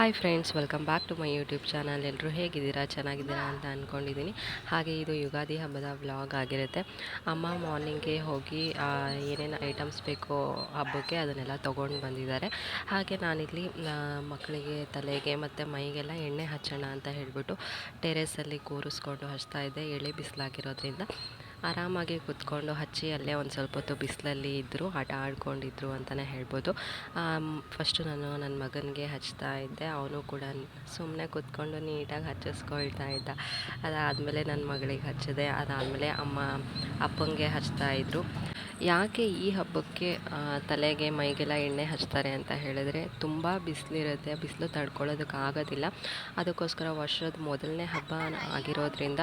Hi friends, welcome back to my YouTube channel. ಎಲ್ಲರೂ ಹೇಗಿದ್ದೀರಾ? ಚೆನ್ನಾಗಿದ್ದೀರಾ ಅಂತ ಅಂದ್ಕೊಂಡಿದ್ದೀನಿ. ಹಾಗೆ ಇದು ಯುಗಾದಿ ಹಬ್ಬದ ವ್ಲಾಗ್ ಆಗಿರುತ್ತೆ. ಅಮ್ಮ ಮಾರ್ನಿಂಗ್ಗೆ ಹೋಗಿ ಏನೇನು ಐಟಮ್ಸ್ ಬೇಕೋ ಹಬ್ಬಕ್ಕೆ ಅದನ್ನೆಲ್ಲ ತೊಗೊಂಡು ಬಂದಿದ್ದಾರೆ. ಹಾಗೆ ನಾನಿಲ್ಲಿ ಮಕ್ಕಳಿಗೆ ತಲೆಗೆ ಮತ್ತು ಮೈಗೆಲ್ಲ ಎಣ್ಣೆ ಹಚ್ಚೋಣ ಅಂತ ಹೇಳಿಬಿಟ್ಟು ಟೆರೇಸಲ್ಲಿ ಕೂರಿಸ್ಕೊಂಡು ಹಚ್ತಾ ಇದ್ದೆ. ಎಳೆ ಬಿಸಿಲಾಗಿರೋದ್ರಿಂದ ಆರಾಮಾಗಿ ಕೂತ್ಕೊಂಡು ಹಚ್ಚಿ ಅಲ್ಲೇ ಒಂದು ಸ್ವಲ್ಪ ಹೊತ್ತು ಬಿಸಿಲಲ್ಲಿ ಇದ್ದರು, ಆಟ ಆಡ್ಕೊಂಡಿದ್ರು ಅಂತಲೇ ಹೇಳ್ಬೋದು. ಫಸ್ಟು ನಾನು ನನ್ನ ಮಗನಿಗೆ ಹಚ್ತಾ ಇದ್ದೆ. ಅವನು ಕೂಡ ಸುಮ್ಮನೆ ಕೂತ್ಕೊಂಡು ನೀಟಾಗಿ ಹಚ್ಚಿಸ್ಕೊಳ್ತಾ ಇದ್ದ. ಅದಾದಮೇಲೆ ನನ್ನ ಮಗಳಿಗೆ ಹಚ್ಚಿದೆ. ಅದಾದಮೇಲೆ ಅಪ್ಪಂಗೆ ಹಚ್ತಾಯಿದ್ರು. ಯಾಕೆ ಈ ಹಬ್ಬಕ್ಕೆ ತಲೆಗೆ ಮೈಗೆಲ್ಲ ಎಣ್ಣೆ ಹಚ್ತಾರೆ ಅಂತ ಹೇಳಿದ್ರೆ, ತುಂಬ ಬಿಸಿಲಿರುತ್ತೆ, ಬಿಸಿಲು ತಡ್ಕೊಳ್ಳೋದಕ್ಕಾಗೋದಿಲ್ಲ. ಅದಕ್ಕೋಸ್ಕರ ವರ್ಷದ ಮೊದಲನೇ ಹಬ್ಬ ಆಗಿರೋದ್ರಿಂದ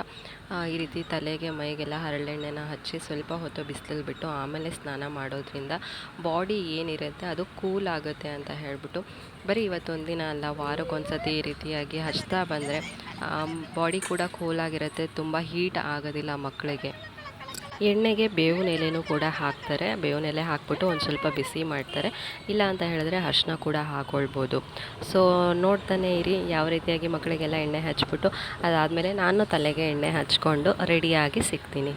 ಈ ರೀತಿ ತಲೆಗೆ ಮೈಗೆಲ್ಲ ಹರಳೆಣ್ಣೆನ ಹಚ್ಚಿ ಸ್ವಲ್ಪ ಹೊತ್ತು ಬಿಸಿಲಲ್ಲಿ ಬಿಟ್ಟು ಆಮೇಲೆ ಸ್ನಾನ ಮಾಡೋದ್ರಿಂದ ಬಾಡಿ ಏನಿರುತ್ತೆ ಅದು ಕೂಲ್ ಆಗುತ್ತೆ ಅಂತ ಹೇಳಿಬಿಟ್ಟು ಬರೀ ಇವತ್ತೊಂದು ದಿನ ಅಲ್ಲ, ವಾರಕ್ಕೊಂದ್ಸತಿ ಈ ರೀತಿಯಾಗಿ ಹಚ್ತಾ ಬಂದರೆ ಬಾಡಿ ಕೂಡ ಕೂಲಾಗಿರುತ್ತೆ, ತುಂಬ ಹೀಟ್ ಆಗೋದಿಲ್ಲ ಮಕ್ಕಳಿಗೆ. ಎಣ್ಣೆಗೆ ಬೇವಿನ ಎಲೆನೂ ಕೂಡ ಹಾಕ್ತಾರೆ. ಬೇವಿನ ಎಲೆ ಹಾಕ್ಬಿಟ್ಟು ಒಂದು ಸ್ವಲ್ಪ ಬಿಸಿ ಮಾಡ್ತಾರೆ. ಇಲ್ಲ ಅಂತ ಹೇಳಿದ್ರೆ ಅರಿಶಿನ ಕೂಡ ಹಾಕ್ಕೊಳ್ಬೋದು. ಸೊ ನೋಡ್ತಾನೆ ಇರಿ ಯಾವ ರೀತಿಯಾಗಿ ಮಕ್ಕಳಿಗೆಲ್ಲ ಎಣ್ಣೆ ಹಚ್ಬಿಟ್ಟು ಅದಾದಮೇಲೆ ನಾನು ತಲೆಗೆ ಎಣ್ಣೆ ಹಚ್ಕೊಂಡು ರೆಡಿಯಾಗಿ ಸಿಗ್ತೀನಿ.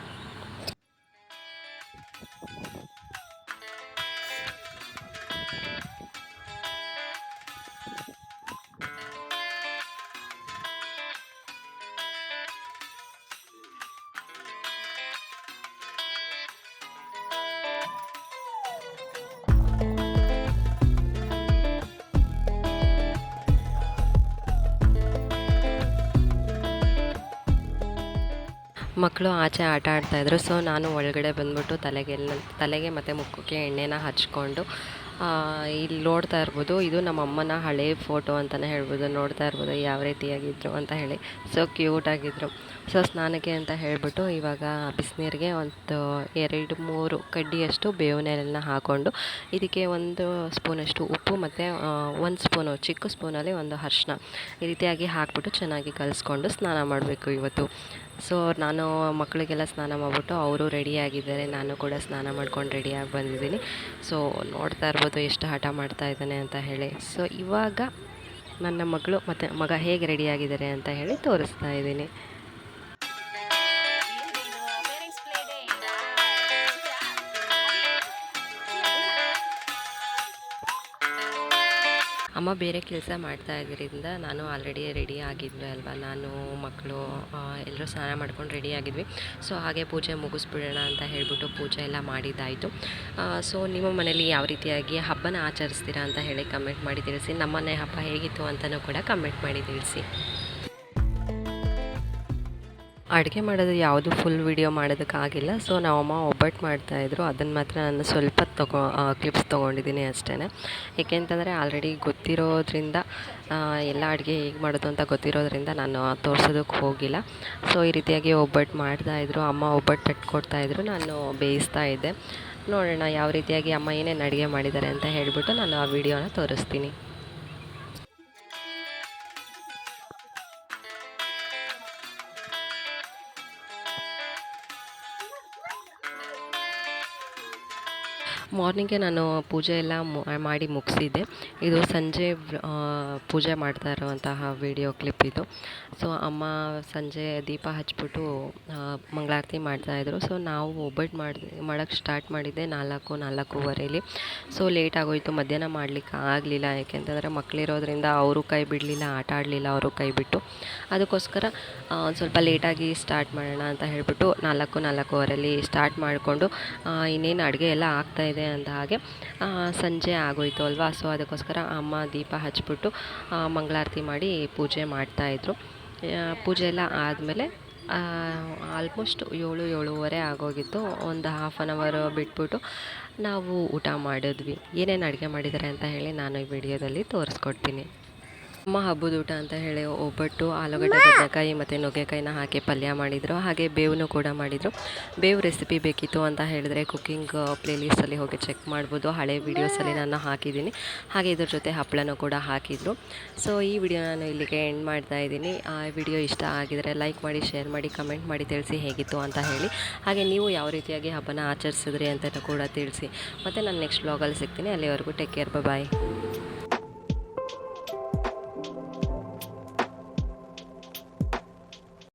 ಮಕ್ಕಳು ಆಚೆ ಆಟ ಆಡ್ತಾಯಿದ್ರು. ಸೊ ನಾನು ಒಳಗಡೆ ಬಂದ್ಬಿಟ್ಟು ತಲೆಗೆ ಮತ್ತು ಮುಖಕ್ಕೆ ಎಣ್ಣೆನ ಹಚ್ಕೊಂಡು ಇಲ್ಲಿ ನೋಡ್ತಾ ಇರ್ಬೋದು, ಇದು ನಮ್ಮ ಅಮ್ಮನ ಹಳೆ ಫೋಟೋ ಅಂತಲೇ ಹೇಳ್ಬೋದು. ನೋಡ್ತಾ ಇರ್ಬೋದು ಯಾವ ರೀತಿಯಾಗಿದ್ದರು ಅಂತ ಹೇಳಿ. ಸೊ ಕ್ಯೂಟಾಗಿದ್ದರು. ಸೊ ಸ್ನಾನಕ್ಕೆ ಅಂತ ಹೇಳಿಬಿಟ್ಟು ಇವಾಗ ಬಿಸಿನೀರಿಗೆ ಒಂದು 2-3 ಕಡ್ಡಿಯಷ್ಟು ಬೇವಿನ ಎಲೆನ ಹಾಕ್ಕೊಂಡು ಇದಕ್ಕೆ 1 ಸ್ಪೂನಷ್ಟು ಉಪ್ಪು ಮತ್ತು 1 ಸ್ಪೂನು ಚಿಕ್ಕ ಸ್ಪೂನಲ್ಲಿ ಒಂದು ಅರಿಶಿನ ಈ ರೀತಿಯಾಗಿ ಹಾಕ್ಬಿಟ್ಟು ಚೆನ್ನಾಗಿ ಕಲಿಸ್ಕೊಂಡು ಸ್ನಾನ ಮಾಡಬೇಕು ಇವತ್ತು. ಸೊ ನಾನು ಮಕ್ಕಳಿಗೆಲ್ಲ ಸ್ನಾನ ಮಾಡಿಬಿಟ್ಟು ಅವರು ರೆಡಿಯಾಗಿದ್ದಾರೆ. ನಾನು ಕೂಡ ಸ್ನಾನ ಮಾಡ್ಕೊಂಡು ರೆಡಿಯಾಗಿ ಬಂದಿದ್ದೀನಿ. ಸೊ ನೋಡ್ತಾ ಇರ್ಬೋದು ಎಷ್ಟು ಹಠ ಮಾಡ್ತಾ ಇದ್ದಾನೆ ಅಂತ ಹೇಳಿ. ಸೊ ಇವಾಗ ನನ್ನ ಮಗಳು ಮತ್ತು ಮಗ ಹೇಗೆ ರೆಡಿಯಾಗಿದ್ದಾರೆ ಅಂತ ಹೇಳಿ ತೋರಿಸ್ತಾ ಇದ್ದೀನಿ. ಅಮ್ಮ ಬೇರೆ ಕೆಲಸ ಮಾಡ್ತಾ ಇದ್ದರಿಂದ ನಾನು ಆಲ್ರೆಡಿ ರೆಡಿ ಆಗಿದ್ವಿ ಅಲ್ವಾ, ನಾನು ಮಕ್ಕಳು ಎಲ್ಲರೂ ಸ್ನಾನ ಮಾಡ್ಕೊಂಡು ರೆಡಿ ಆಗಿದ್ವಿ. ಸೊ ಹಾಗೆ ಪೂಜೆ ಮುಗಿಸ್ಬಿಡೋಣ ಅಂತ ಹೇಳಿಬಿಟ್ಟು ಪೂಜೆ ಎಲ್ಲ ಮಾಡಿದ್ದಾಯಿತು. ಸೊ ನಿಮ್ಮ ಮನೇಲಿ ಯಾವ ರೀತಿಯಾಗಿ ಹಬ್ಬನ ಆಚರಿಸ್ತೀರಾ ಅಂತ ಹೇಳಿ ಕಮೆಂಟ್ ಮಾಡಿ ತಿಳಿಸಿ. ನಮ್ಮನೆ ಹಬ್ಬ ಹೇಗಿತ್ತು ಅಂತಲೂ ಕೂಡ ಕಮೆಂಟ್ ಮಾಡಿ ತಿಳಿಸಿ. ಅಡುಗೆ ಮಾಡೋದು ಯಾವುದು ಫುಲ್ ವಿಡಿಯೋ ಮಾಡೋದಕ್ಕಾಗಿಲ್ಲ. ಸೊ ನಮ್ಮಮ್ಮ ಒಬ್ಬಟ್ಟು ಮಾಡ್ತಾಯಿದ್ರು, ಅದನ್ನು ಮಾತ್ರ ನಾನು ಸ್ವಲ್ಪ ಕ್ಲಿಪ್ಸ್ ತೊಗೊಂಡಿದ್ದೀನಿ ಅಷ್ಟೇ. ಏಕೆಂತಂದರೆ ಆಲ್ರೆಡಿ ಗೊತ್ತಿರೋದ್ರಿಂದ ಎಲ್ಲ ಅಡುಗೆ ಹೇಗೆ ಮಾಡೋದು ಅಂತ ಗೊತ್ತಿರೋದ್ರಿಂದ ನಾನು ತೋರಿಸೋದಕ್ಕೆ ಹೋಗಿಲ್ಲ. ಸೊ ಈ ರೀತಿಯಾಗಿ ಒಬ್ಬಟ್ಟು ಮಾಡ್ತಾಯಿದ್ರು. ಅಮ್ಮ ಒಬ್ಬಟ್ಟು ತಟ್ಕೊಡ್ತಾಯಿದ್ರು, ನಾನು ಬೇಯಿಸ್ತಾ ಇದ್ದೆ. ನೋಡೋಣ ಯಾವ ರೀತಿಯಾಗಿ ಅಮ್ಮ ಏನೇನು ಅಡುಗೆ ಮಾಡಿದ್ದಾರೆ ಅಂತ ಹೇಳಿಬಿಟ್ಟು ನಾನು ಆ ವಿಡಿಯೋನ ತೋರಿಸ್ತೀನಿ. ಮಾರ್ನಿಂಗೆ ನಾನು ಪೂಜೆ ಎಲ್ಲ ಮಾಡಿ ಮುಗಿಸಿದ್ದೆ. ಇದು ಸಂಜೆ ಪೂಜೆ ಮಾಡ್ತಾ ಇರುವಂತಹ ವಿಡಿಯೋ ಕ್ಲಿಪ್ ಇದು. ಸೊ ಅಮ್ಮ ಸಂಜೆ ದೀಪ ಹಚ್ಬಿಟ್ಟು ಮಂಗಳಾರತಿ ಮಾಡ್ತಾಯಿದ್ರು. ಸೊ ನಾವು ಒಬ್ಬಟ್ಟು ಮಾಡೋಕ್ಕೆ ಸ್ಟಾರ್ಟ್ ಮಾಡಿದ್ದೆ 4-4:15. ಸೊ ಲೇಟ್ ಆಗೋಯಿತು, ಮಧ್ಯಾಹ್ನ ಮಾಡಲಿಕ್ಕೆ ಆಗಲಿಲ್ಲ. ಯಾಕೆಂತಂದರೆ ಮಕ್ಕಳಿರೋದ್ರಿಂದ ಅವರು ಕೈ ಬಿಡಲಿಲ್ಲ, ಆಟ ಆಡಲಿಲ್ಲ ಅವರು ಕೈ ಬಿಟ್ಟು. ಅದಕ್ಕೋಸ್ಕರ ಒಂದು ಸ್ವಲ್ಪ ಲೇಟಾಗಿ ಸ್ಟಾರ್ಟ್ ಮಾಡೋಣ ಅಂತ ಹೇಳಿಬಿಟ್ಟು 4-4:15 ಸ್ಟಾರ್ಟ್ ಮಾಡಿಕೊಂಡು ಇನ್ನೇನು ಅಡುಗೆ ಎಲ್ಲ ಆಗ್ತಾಯಿದೆ ಅಂತ ಹಾಗೆ ಸಂಜೆ ಆಗೋಯಿತು ಅಲ್ವಾ. ಸೊ ಅದಕ್ಕೋಸ್ಕರ ಅಮ್ಮ ದೀಪ ಹಚ್ಬಿಟ್ಟು ಮಂಗಳಾರತಿ ಮಾಡಿ ಪೂಜೆ ಮಾಡ್ತಾಯಿದ್ರು. ಪೂಜೆ ಎಲ್ಲ ಆದಮೇಲೆ ಆಲ್ಮೋಸ್ಟ್ 7-7:30 ಆಗೋಗಿತ್ತು. ಒಂದು 1/2 hour ಬಿಟ್ಬಿಟ್ಟು ನಾವು ಊಟ ಮಾಡಿದ್ವಿ. ಏನೇನು ಅಡುಗೆ ಮಾಡಿದ್ದಾರೆ ಅಂತ ಹೇಳಿ ನಾನು ಈ ವಿಡಿಯೋದಲ್ಲಿ ತೋರಿಸ್ಕೊಡ್ತೀನಿ. ಅಮ್ಮ ಹಬ್ಬದ ಊಟ ಅಂತ ಹೇಳಿ ಒಬ್ಬಟ್ಟು, ಆಲೂಗಡ್ಡೆ, ಬದನೆಕಾಯಿ ಮತ್ತು ನುಗ್ಗೆಕಾಯಿನ ಹಾಕಿ ಪಲ್ಯ ಮಾಡಿದರು. ಹಾಗೆ ಬೇವನ್ನು ಕೂಡ ಮಾಡಿದರು. ಬೇವು ರೆಸಿಪಿ ಬೇಕಿತ್ತು ಅಂತ ಹೇಳಿದ್ರೆ ಕುಕ್ಕಿಂಗ್ ಪ್ಲೇಲಿಸ್ಟಲ್ಲಿ ಹೋಗಿ ಚೆಕ್ ಮಾಡ್ಬೋದು. ಹಳೆ ವೀಡಿಯೋಸಲ್ಲಿ ನಾನು ಹಾಕಿದ್ದೀನಿ. ಹಾಗೆ ಇದ್ರ ಜೊತೆ ಹಪ್ಪಳನೂ ಕೂಡ ಹಾಕಿದರು. ಸೊ ಈ ವಿಡಿಯೋ ನಾನು ಇಲ್ಲಿಗೆ ಎಂಡ್ ಮಾಡ್ತಾ ಇದ್ದೀನಿ. ಆ ವಿಡಿಯೋ ಇಷ್ಟ ಆಗಿದರೆ ಲೈಕ್ ಮಾಡಿ, ಶೇರ್ ಮಾಡಿ, ಕಮೆಂಟ್ ಮಾಡಿ ತಿಳಿಸಿ ಹೇಗಿತ್ತು ಅಂತ ಹೇಳಿ. ಹಾಗೆ ನೀವು ಯಾವ ರೀತಿಯಾಗಿ ಹಬ್ಬನ ಆಚರಿಸಿದ್ರಿ ಅಂತ ಕೂಡ ತಿಳಿಸಿ. ಮತ್ತು ನಾನು ನೆಕ್ಸ್ಟ್ ವ್ಲಾಗಲ್ಲಿ ಸಿಗ್ತೀನಿ. ಅಲ್ಲಿವರೆಗೂ ಟೇಕ್ ಕೇರ್, ಬಾಯ್.